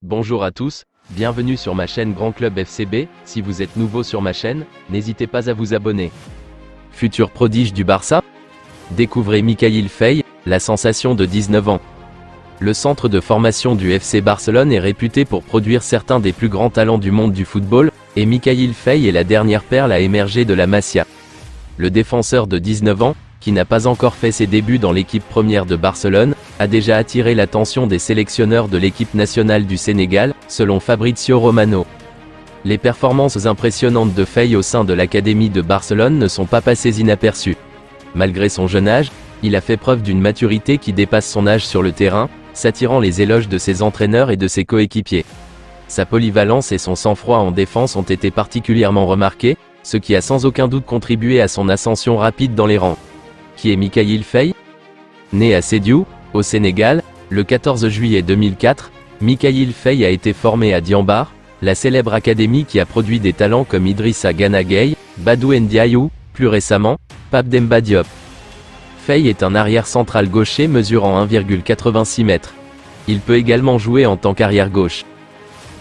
Bonjour à tous, bienvenue sur ma chaîne Grand Club FCB. Si vous êtes nouveau sur ma chaîne, n'hésitez pas à vous abonner. Futur prodige du Barça? Découvrez Mikayil Faye, la sensation de 19 ans. Le centre de formation du FC Barcelone est réputé pour produire certains des plus grands talents du monde du football, et Mikayil Faye est la dernière perle à émerger de la Masia. Le défenseur de 19 ans, qui n'a pas encore fait ses débuts dans l'équipe première de Barcelone, a déjà attiré l'attention des sélectionneurs de l'équipe nationale du Sénégal, selon Fabrizio Romano. Les performances impressionnantes de Faye au sein de l'académie de Barcelone ne sont pas passées inaperçues. Malgré son jeune âge, il a fait preuve d'une maturité qui dépasse son âge sur le terrain, s'attirant les éloges de ses entraîneurs et de ses coéquipiers. Sa polyvalence et son sang-froid en défense ont été particulièrement remarqués, ce qui a sans aucun doute contribué à son ascension rapide dans les rangs. Qui est Mikayil Faye? Né à Sédhiou, au Sénégal, le 14 juillet 2004, Mikayil Faye a été formé à Diambar, la célèbre académie qui a produit des talents comme Idrissa Gana Gueye, Badou Ndiaye ou, plus récemment, Pape Demba Diop. Faye est un arrière central gaucher mesurant 1,86 m. Il peut également jouer en tant qu'arrière gauche.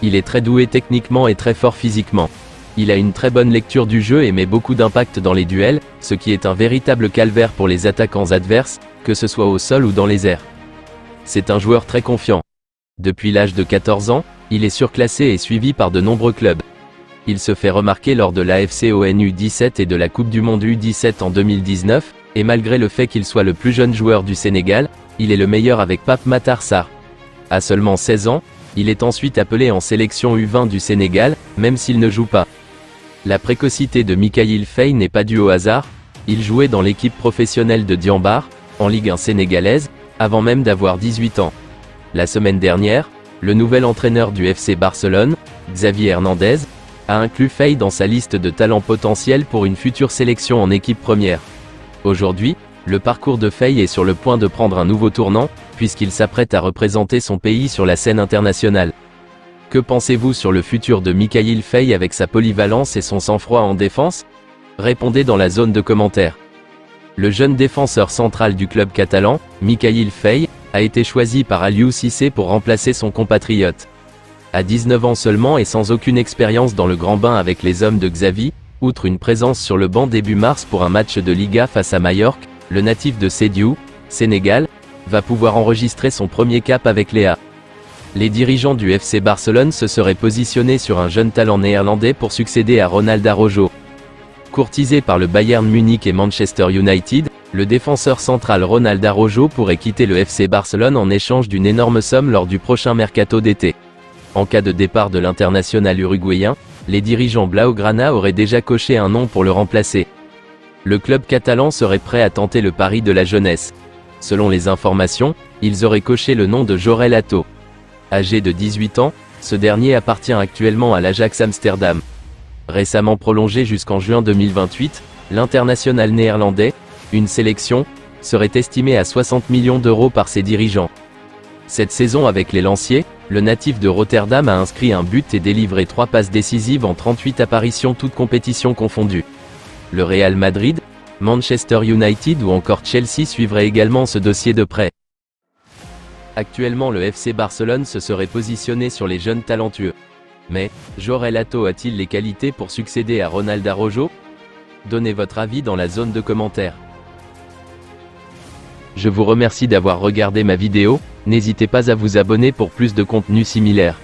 Il est très doué techniquement et très fort physiquement. Il a une très bonne lecture du jeu et met beaucoup d'impact dans les duels, ce qui est un véritable calvaire pour les attaquants adverses, que ce soit au sol ou dans les airs. C'est un joueur très confiant. Depuis l'âge de 14 ans, il est surclassé et suivi par de nombreux clubs. Il se fait remarquer lors de l'AFC ONU 17 et de la Coupe du Monde U17 en 2019, et malgré le fait qu'il soit le plus jeune joueur du Sénégal, il est le meilleur avec Pape Matar Sarr. À seulement 16 ans, il est ensuite appelé en sélection U20 du Sénégal, même s'il ne joue pas. La précocité de Mikayil Faye n'est pas due au hasard, il jouait dans l'équipe professionnelle de Diambar, en Ligue 1 sénégalaise, avant même d'avoir 18 ans. La semaine dernière, le nouvel entraîneur du FC Barcelone, Xavi Hernandez, a inclus Faye dans sa liste de talents potentiels pour une future sélection en équipe première. Aujourd'hui, le parcours de Faye est sur le point de prendre un nouveau tournant, puisqu'il s'apprête à représenter son pays sur la scène internationale. Que pensez-vous sur le futur de Mikayil Faye avec sa polyvalence et son sang-froid en défense? Répondez dans la zone de commentaires. Le jeune défenseur central du club catalan, Mikayil Faye, a été choisi par Aliou Cissé pour remplacer son compatriote. À 19 ans seulement et sans aucune expérience dans le grand bain avec les hommes de Xavi, outre une présence sur le banc début mars pour un match de Liga face à Majorque, le natif de Sédhiou, Sénégal, va pouvoir enregistrer son premier cap avec Léa. Les dirigeants du FC Barcelone se seraient positionnés sur un jeune talent néerlandais pour succéder à Ronald Araujo. Courtisé par le Bayern Munich et Manchester United, le défenseur central Ronald Araujo pourrait quitter le FC Barcelone en échange d'une énorme somme lors du prochain mercato d'été. En cas de départ de l'international uruguayen, les dirigeants Blaugrana auraient déjà coché un nom pour le remplacer. Le club catalan serait prêt à tenter le pari de la jeunesse. Selon les informations, ils auraient coché le nom de Jorel Atto. Âgé de 18 ans, ce dernier appartient actuellement à l'Ajax Amsterdam. Récemment prolongé jusqu'en juin 2028, l'international néerlandais, une sélection, serait estimé à 60 millions d'euros par ses dirigeants. Cette saison avec les Lanciers, le natif de Rotterdam a inscrit un but et délivré 3 passes décisives en 38 apparitions toutes compétitions confondues. Le Real Madrid, Manchester United ou encore Chelsea suivraient également ce dossier de près. Actuellement le FC Barcelone se serait positionné sur les jeunes talentueux. Mais, Jorel Atto a-t-il les qualités pour succéder à Ronald Araujo? Donnez votre avis dans la zone de commentaires. Je vous remercie d'avoir regardé ma vidéo, n'hésitez pas à vous abonner pour plus de contenu similaire.